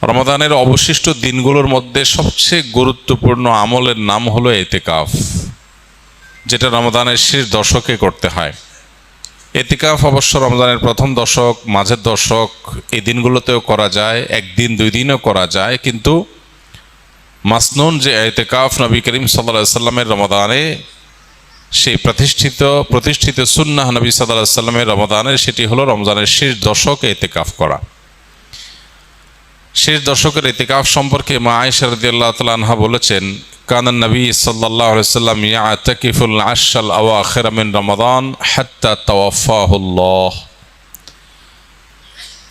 রমাদানের অবশিষ্ট দিনগুলোর মধ্যে সবচেয়ে গুরুত্বপূর্ণ আমলের নাম হলো ইতিকাফ, যেটা রমাদানের শেষ দশকে করতে হয়। ইতিকাফ অবশ্য রমজানের প্রথম দশক, মাঝের দশক, এই দিনগুলোতেও করা যায়, একদিন দুই দিনও করা যায়, কিন্তু মাসনুন যে ইতিকাফ নবী করিম সাল্লাল্লাহু আলাইহি সাল্লামের রমাদানে, সেই প্রতিষ্ঠিত সুন্নাহ নবী সাল্লাল্লাহু আলাইহি সাল্লামের রমাদানের, সেটি হলো রমজানের শেষ দশকে ইতিকাফ করা। শেষ দশকের ইতিকাফ সম্পর্কে মা আয়েশা রাদিয়াল্লাহু তাআলা আনহা বলেছেন, কানান নবী সাল্লাল্লাহু আলাইহি সাল্লাম ইয়াতাকিফুল আশরাল আওয়াখির মিন রমাদান হাত্তা তাওয়াফাহুল্লাহ।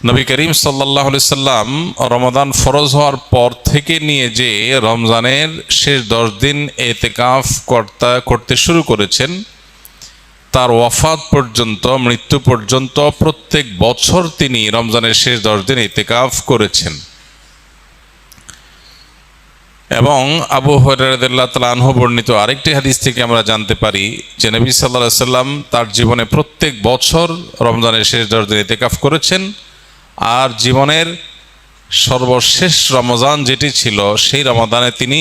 নবী করিম সাল্লাল্লাহু আলাইহি সাল্লাম রমাদান ফরজ হওয়ার পর থেকে নিয়ে যে রমজানের শেষ 10 দিন ইতিকাফ করতে শুরু করেছেন, তার ওয়াফাত পর্যন্ত, মৃত্যু পর্যন্ত প্রত্যেক বছর তিনি রমজানের শেষ 10 দিন ইতিকাফ করেছেন। এবং আবু হুরায়রা রাদিয়াল্লাহু তাআলা আনহু বর্ণিত আরেকটি হাদিস থেকে আমরা জানতে পারি যে নবী সাল্লাল্লাহু আলাইহি সাল্লাম তার জীবনে প্রত্যেক বছর রমজানের শেষ 10 দিন ইতিকাফ করেছেন, আর জীবনের সর্বশেষ রমজান যেটি ছিল, সেই রমাদানে তিনি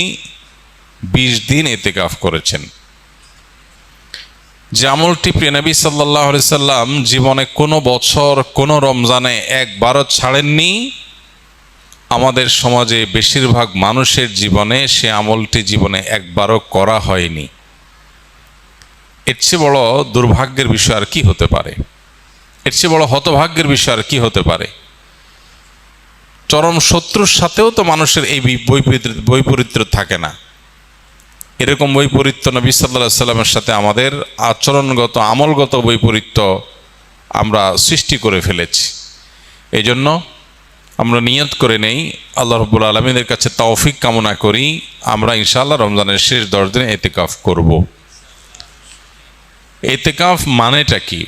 20 দিন ইতিকাফ করেছেন। যে আমলটি প্রিয় নবী সাল্লাল্লাহু আলাইহি সাল্লাম জীবনে কোনো বছর, কোনো রমজানে একবারও ছাড়েননি, আমাদের সমাজে বেশিরভাগ মানুষের জীবনে সে আমলটি জীবনে একবারও করা হয়নি। এর চেয়ে বড় দুর্ভাগ্যের বিষয় আর কি হতে পারে? এর চেয়ে বড় হতভাগ্যের বিষয় আর কি হতে পারে? চরম শত্রুর সাথেও তো মানুষের এই বৈপরীত্য থাকে না। এরকম বৈপরীত্য নবী সাল্লাল্লাহু আলাইহি সাল্লামের সাথে আমাদের আচরণগত, আমলগত বৈপরীত্য আমরা সৃষ্টি করে ফেলেছি। এই জন্য আমরা নিয়ত করে নেই, আল্লাহ রাব্বুল আলামিনের কাছে তৌফিক কামনা করি, আমরা ইনশাআল্লাহ রমজানের শেষ 10 দিন ইতিকাফ করব। ইতিকাফ মানেটা কি?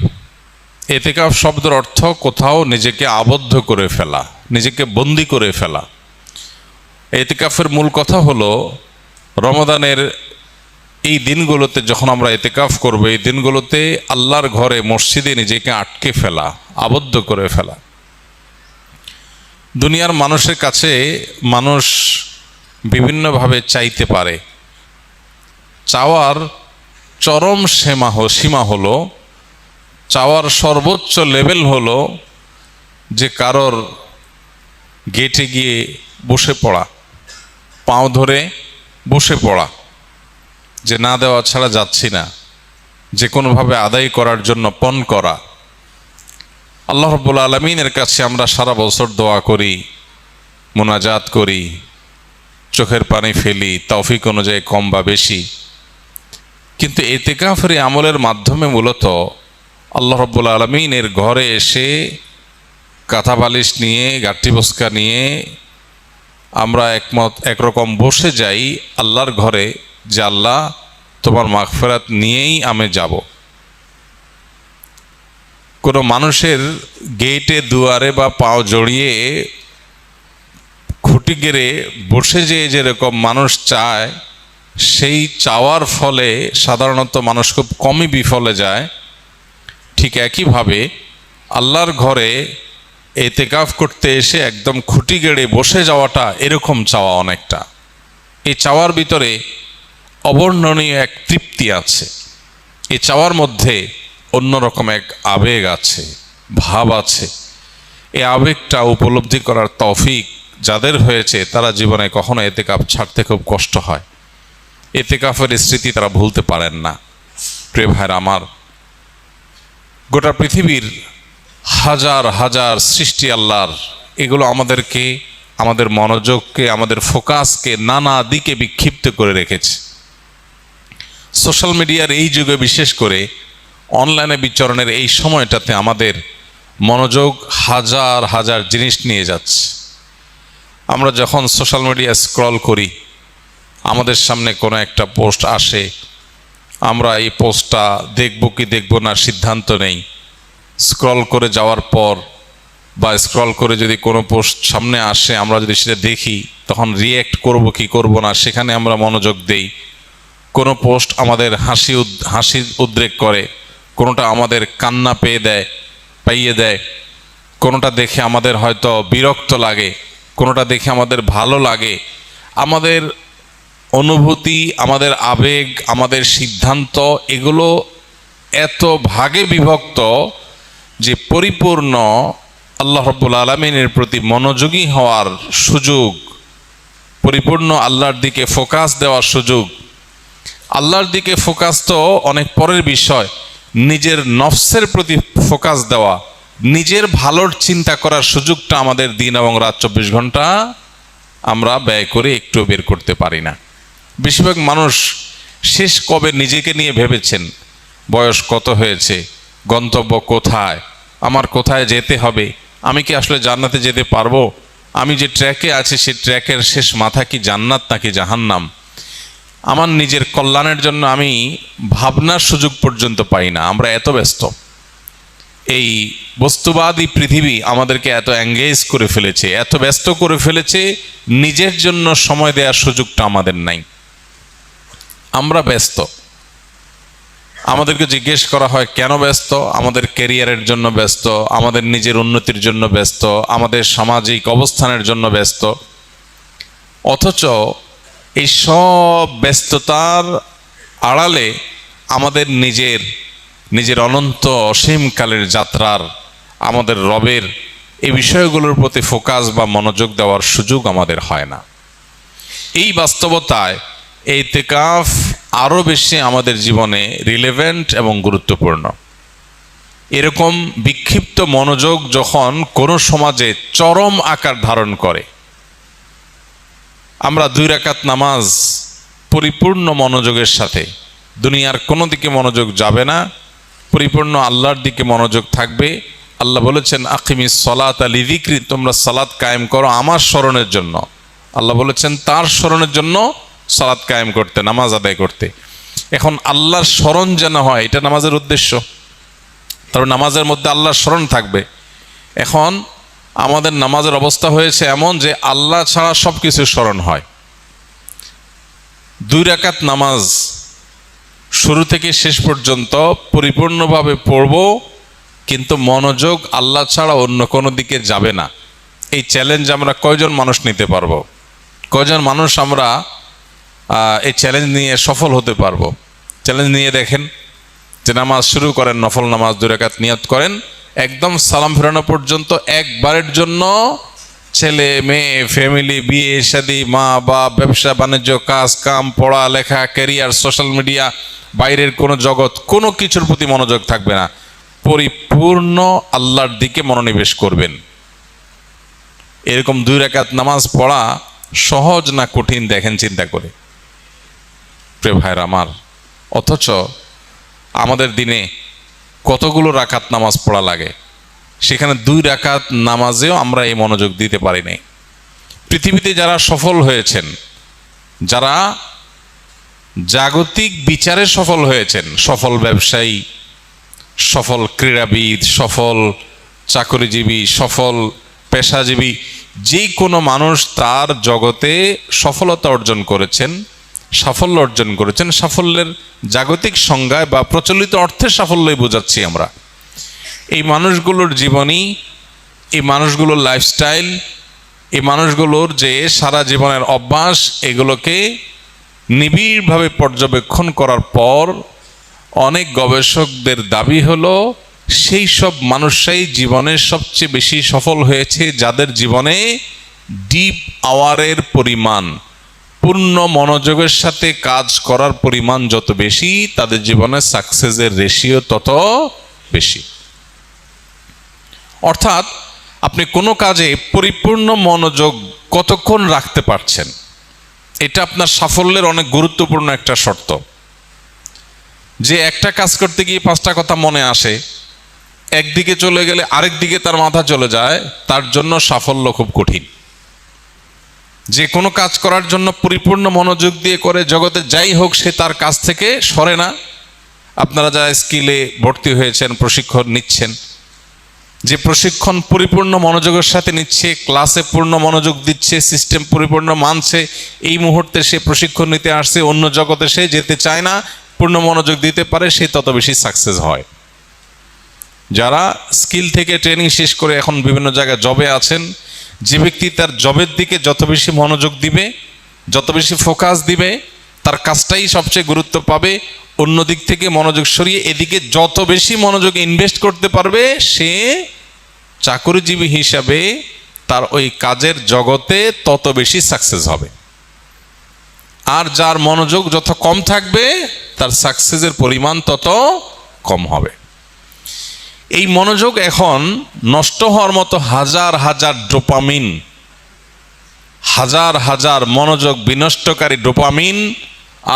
ইতিকাফ শব্দের অর্থ কোথাও নিজেকে আবদ্ধ করে ফেলা, নিজেকে বন্দি করে ফেলা। ইতিকাফের মূল কথা হলো রমাদানের এই দিনগুলোতে যখন আমরা ইতিকাফ করব, এই দিনগুলোতে আল্লাহর ঘরে, মসজিদে নিজেকে আটকে ফেলা, আবদ্ধ করে ফেলা। দুনিয়ার মানুষের কাছে মানুষ বিভিন্নভাবে চাইতে পারে। চাওয়ার চরম সীমা হলো, চাওয়ার সর্বোচ্চ লেভেল হলো যে কারোর গেটে গিয়ে বসে পড়া, পাও ধরে বসে পড়া, যে না দেওয়া ছাড়া যাচ্ছি না, যে কোনোভাবে আদায় করার জন্য পণ করা। আল্লাহ রাব্বুল আলামিনের কাছে আমরা সারা বছর দোয়া করি, মুনাজাত করি, চোখের পানি ফেলি, তৌফিক অনুযায়ী কম বা বেশি, কিন্তু ইতিকাফের আমলের মাধ্যমে মূলত আল্লাহ রাব্বুল আলামিনের ঘরে এসে কাঁথা বালিশ নিয়ে, গাট্টি বস্কা নিয়ে আমরা একরকম বসে যাই আল্লাহর ঘরে, যে আল্লাহ তোমার মাগফিরাত নিয়েই আমি যাব। কোনো মানুষের গেটে, দুয়ারে বা পাও জড়িয়ে খুঁটি গেড়ে বসে যেরকম মানুষ চায়, সেই চাওয়ার ফলে সাধারণত মানুষ খুব কমই বিফলে যায়। ঠিক একইভাবে আল্লাহর ঘরে ইতিকাফ করতে এসে একদম খুঁটি গেড়ে বসে যাওয়াটা এরকম চাওয়া অনেকটা। এই চাওয়ার ভিতরে অবর্ণনীয় এক তৃপ্তি আছে, এই চাওয়ার মধ্যে অন্যরকম এক আবেগ আছে, ভাব আছে। এই আবেগটা উপলব্ধি করার তৌফিক যাদের হয়েছে, তারা জীবনে কখনো ইতিকাফ ছাড়তে খুব কষ্ট হয়, ইতিকাফের স্মৃতি তারা ভুলতে পারেন না। প্রিয় ভাইরা আমার, গোটা পৃথিবীর হাজার হাজার সৃষ্টি আল্লাহর, এগুলো আমাদেরকে, আমাদের মনোযোগকে, আমাদের ফোকাসকে নানা দিকে বিক্ষিপ্ত করে রেখেছে। সোশ্যাল মিডিয়ার এই যুগে, বিশেষ করে অনলাইনে বিচরণের এই সময়টাতে আমাদের মনোযোগ হাজার হাজার জিনিস নিয়ে যাচ্ছে। আমরা যখন সোশ্যাল মিডিয়া স্ক্রল করি, আমাদের সামনে কোনো একটা পোস্ট আসে, আমরা এই পোস্টটা দেখব কি দেখব না সিদ্ধান্ত নেই। স্ক্রল করে যাওয়ার পর বা স্ক্রল করে যদি কোনো পোস্ট সামনে আসে, আমরা যদি সেটা দেখি, তখন রিয়্যাক্ট করব কি করব না সেখানে আমরা মনোযোগ দেই। কোনো পোস্ট আমাদের হাসি উদ্রেক করে, কোনোটা আমাদের কান্না পাইয়ে দেয়, কোনোটা দেখে আমাদের হয়তো বিরক্ত লাগে, কোনোটা দেখে আমাদের ভালো লাগে, আমাদের অনুভূতি, আমাদের আবেগ, আমাদের সিদ্ধান্ত এগুলো এত ভাগে বিভক্ত যে পরিপূর্ণ আল্লাহ রাব্বুল আলামিনের প্রতি মনোযোগী হওয়ার সুযোগ, পরিপূর্ণ আল্লাহর দিকে ফোকাস দেওয়ার সুযোগ, আল্লাহর দিকে ফোকাস তো অনেক পরের বিষয়, নিজের নফসের প্রতি ফোকাস দেওয়া, নিজের ভালোর চিন্তা করার সুযোগটা আমাদের দিন এবং রাত 24 ঘন্টা আমরা ব্যয় করে একটু বের করতে পারি না। বেশিরভাগ মানুষ শেষ কবে নিজেকে নিয়ে ভেবেছেন? বয়স কত হয়েছে, গন্তব্য কোথায়, আমার কোথায় যেতে হবে, আমি কি আসলে জান্নাতে যেতে পারবো, আমি যে ট্র্যাকে আছি সেই ট্র্যাকের শেষ মাথা কি জান্নাত নাকি জাহান্নাম, আমার নিজের কল্যাণের জন্য আমি ভাবনার সুযোগ পর্যন্ত পাই না। আমরা এত ব্যস্ত, এই বস্তুবাদী পৃথিবী আমাদেরকে এত এঙ্গেজ করে ফেলেছে, এত ব্যস্ত করে ফেলেছে, নিজের জন্য সময় দেওয়ার সুযোগটা আমাদের নাই। আমরা ব্যস্ত, আমাদেরকে জিজ্ঞেস করা হয় কেন ব্যস্ত? আমাদের ক্যারিয়ারের জন্য ব্যস্ত, আমাদের নিজের উন্নতির জন্য ব্যস্ত, আমাদের সামাজিক অবস্থানের জন্য ব্যস্ত। অথচ এই সব ব্যস্ততার আড়ালে আমাদের নিজের অনন্ত অসীমকালের যাত্রার, আমাদের রবের এই বিষয়গুলোর প্রতি ফোকাস বা মনোযোগ দেওয়ার সুযোগ আমাদের হয় না। এই বাস্তবতায় এই ইতিকাফ আরও বেশি আমাদের জীবনে রিলেভেন্ট এবং গুরুত্বপূর্ণ। এরকম বিক্ষিপ্ত মনোযোগ যখন কোনো সমাজে চরম আকার ধারণ করে, আমরা 2 রাকাত নামাজ পরিপূর্ণ মনোযোগের সাথে, দুনিয়ার কোনো দিকে মনোযোগ যাবে না, পরিপূর্ণ আল্লাহর দিকে মনোযোগ থাকবে। আল্লাহ বলেছেন আকিমিস সলাতা লিযিকরি, তোমরা সালাত কায়েম করো আমার স্মরণের জন্য। আল্লাহ বলেছেন তার স্মরণের জন্য সালাত কায়েম করতে, নামাজ আদায় করতে। এখন আল্লাহর স্মরণ যেন হয়, এটা নামাজের উদ্দেশ্য। তারপর নামাজের মধ্যে আল্লাহর স্মরণ থাকবে। এখন আমাদের নামাজের অবস্থা হয়েছে এমন যে আল্লাহ ছাড়া সব কিছু স্মরণ হয়। 2 রাকাত নামাজ শুরু থেকে শেষ পর্যন্ত পরিপূর্ণভাবে পড়ব, কিন্তু মনোযোগ আল্লাহ ছাড়া অন্য কোনো দিকে যাবে না। এই চ্যালেঞ্জ আমরা কয়জন মানুষ নিতে পারবো? কয়জন মানুষ আমরা এই চ্যালেঞ্জ নিয়ে সফল হতে পারবো? চ্যালেঞ্জ নিয়ে দেখেন যে নামাজ শুরু করেন, নফল নামাজ 2 রাকাত নিয়ত করেন, একদম সালাম ফেরানো পর্যন্ত একবারের জন্য ছেলে মেয়ে, ফ্যামিলি, বিয়ে শাদী, মা বাপ, ব্যবসা বাণিজ্য, কাজ কাম, পড়া লেখা, ক্যারিয়ার, সোশ্যাল মিডিয়া, বাইরের কোনো জগৎ, কোনো কিছুর প্রতি মনোযোগ থাকবে না, পরিপূর্ণ আল্লাহর দিকে মনোনিবেশ করবেন। এরকম 2 রাকাত নামাজ পড়া সহজ না কঠিন দেখেন চিন্তা করে, প্রিয় ভাইরা আমার। অথচ আমাদের দিনে কতগুলো রাকাত নামাজ পড়া লাগে, সেখানে 2 রাকাত নামাজেও আমরা এই মনোযোগ দিতে পারি নাই। পৃথিবীতে যারা সফল হয়েছেন, যারা জাগতিক বিচারে সফল হয়েছেন, সফল ব্যবসায়ী, সফল ক্রীড়াবিদ, সফল চাকরিজীবী, সফল পেশাজীবী, যে কোনো মানুষ তার জগতে সফলতা অর্জন করেছেন, সাফল্য অর্জন করেছেন। সাফল্যের জাগতিক সংজ্ঞায় বা প্রচলিত অর্থে সাফল্যই বোঝাচ্ছি আমরা। এই মানুষগুলোর জীবনী, এই মানুষগুলোর লাইফস্টাইল, এই মানুষগুলোর যে সারা জীবনের অভ্যাস, এগুলোকে নিবিড়ভাবে পর্যবেক্ষণ করার পর অনেক গবেষকদের দাবি হলো সেই সব মানুষরাই জীবনে সবচেয়ে বেশি সফল হয়েছে যাদের জীবনে ডিপ আওয়ারের পরিমাণ, পূর্ণ মনোযোগের সাথে কাজ করার পরিমাণ যত বেশি, তাদের জীবনে সাকসেসের রেশিও তত বেশি। অর্থাৎ আপনি কোনো কাজে পরিপূর্ণ মনোযোগ কতক্ষণ রাখতে পারছেন, এটা আপনার সাফল্যের অনেক গুরুত্বপূর্ণ একটা শর্ত। যে একটা কাজ করতে গিয়ে 5টা কথা মনে আসে, একদিকে চলে গেলে আরেক দিকে তার মাথা চলে যায়, তার জন্য সাফল্য খুব কঠিন। যে কোনো কাজ করার জন্য পরিপূর্ণ মনোযোগ দিয়ে করে, জগতে যাই হোক সে তার কাজ থেকে সরে না। আপনারা যারা স্কিলে ভর্তি হয়েছেন, প্রশিক্ষণ নিচ্ছেন, যে প্রশিক্ষণ পরিপূর্ণ মনোযোগের সাথে নিচ্ছে, ক্লাসে পূর্ণ মনোযোগ দিচ্ছে, সিস্টেম পরিপূর্ণ মানছে, এই মুহূর্তে সে প্রশিক্ষণ নিতে আসছে, অন্য জগতে সে যেতে চায় না, পূর্ণ মনোযোগ দিতে পারে, সে তত বেশি সাকসেস হয়। যারা স্কিল থেকে ট্রেনিং শেষ করে এখন বিভিন্ন জায়গায় জবে আছেন, যে ব্যক্তি তার জবের দিকে যত বেশি মনোযোগ দিবে, যত বেশি ফোকাস দিবে, তার কাজটাই সবচেয়ে গুরুত্ব পাবে। অন্য দিক থেকে মনোযোগ সরিয়ে এদিকে যত বেশি মনোযোগ ইনভেস্ট করতে পারবে, সে চাকরিজীবী হিসাবে তার ওই কাজের জগতে তত বেশি সাকসেস হবে। আর যার মনোযোগ যত কম থাকবে, তার সাকসেসের পরিমাণ তত কম হবে। এই মনোযোগ এখন নষ্ট হওয়ার মতো হাজার হাজার ডোপামিন, হাজার হাজার মনোযোগ বিনষ্টকারী ডোপামিন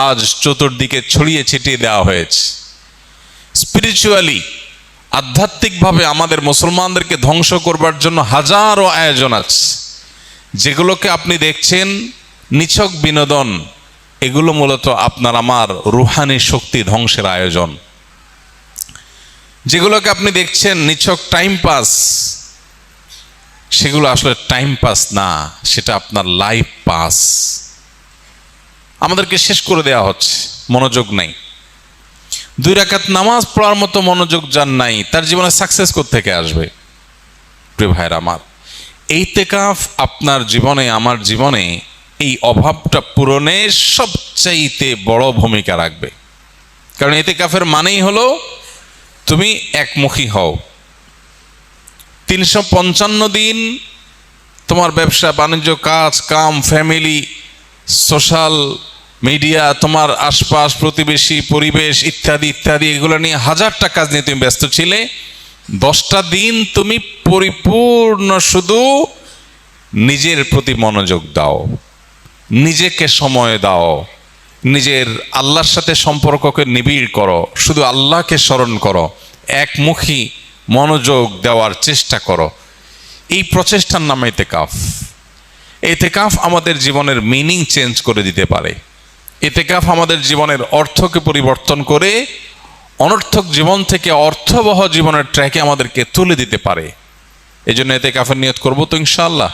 আজ চতুর্দিকে ছড়িয়ে ছিটিয়ে দেওয়া হয়েছে। স্পিরিচুয়ালি, আধ্যাত্মিকভাবে আমাদের মুসলমানদেরকে ধ্বংস করবার জন্য হাজারো আয়োজন আছে। যেগুলোকে আপনি দেখছেন নিছক বিনোদন, এগুলো মূলত আপনার আমার রুহানি শক্তি ধ্বংসের আয়োজন। যেগুলোকে আপনি দেখছেন নিছক টাইম পাস, সেগুলো আসলে টাইম পাস না, সেটা আপনার লাইফ পাস। আমাদেরকে শেষ করে দেওয়া হচ্ছে, মনোযোগ নাই। 2 রাকাত নামাজ পড়ার মতো মনোযোগ যার নাই, তার জীবনে সাকসেস কোত্থেকে আসবে? প্রিয় ভাইরা আমার, ইতিকাফ আপনার জীবনে, আমার জীবনে এই অভাবটা পূরণে সবচাইতে বড় ভূমিকা রাখবে। কারণ ইতিকাফের মানেই হলো তুমি একমুখী হও। 355 দিন তোমার ব্যবসা বাণিজ্য, কাজ কাম, ফ্যামিলি, সোশ্যাল মিডিয়া, তোমার আশপাশ, প্রতিবেশী, পরিবেশ ইত্যাদি ইত্যাদি, এগুলো নিয়ে হাজারটা কাজ নিয়ে তুমি ব্যস্ত ছিলে। 10টা দিন তুমি পরিপূর্ণ শুধু নিজের প্রতি মনোযোগ দাও, নিজেকে সময় দাও, নিজের আল্লাহর সাথে সম্পর্ককে নিবিড় করো, শুধু আল্লাহকে স্মরণ করো, একমুখী মনোযোগ দেওয়ার চেষ্টা করো। এই প্রচেষ্টার নাম ইতিকাফ। ইতিকাফ আমাদের জীবনের মিনিং চেঞ্জ করে দিতে পারে। ইতিকাফ আমাদের জীবনের অর্থকে পরিবর্তন করে অনর্থক জীবন থেকে অর্থবহ জীবনের ট্র্যাকে আমাদেরকে তুলে দিতে পারে। এই জন্য ইতিকাফের নিয়ত করবো তো ইনশাআল্লাহ।